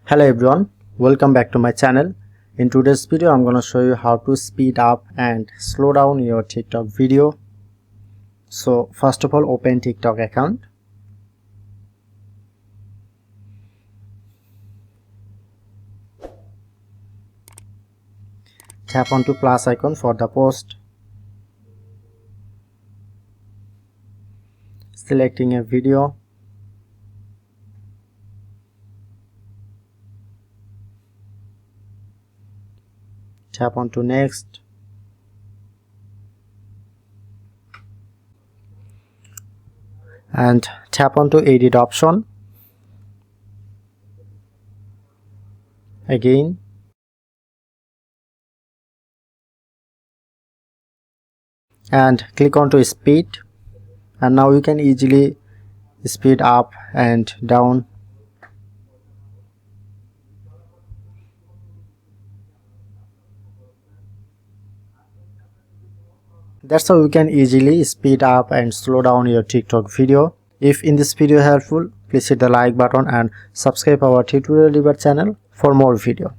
Hello everyone, welcome back to my channel. In today's video I'm gonna show you how to speed up and slow down your TikTok video. So first of all, open TikTok account. Tap onto plus icon for the post. Selecting a video. Tap onto next. And tap onto edit option. Again. And click onto speed. And now you can easily speed up and down. That's how you can easily speed up and slow down your TikTok video. If in this video helpful, please hit the like button and subscribe our tutorial debate channel for more video.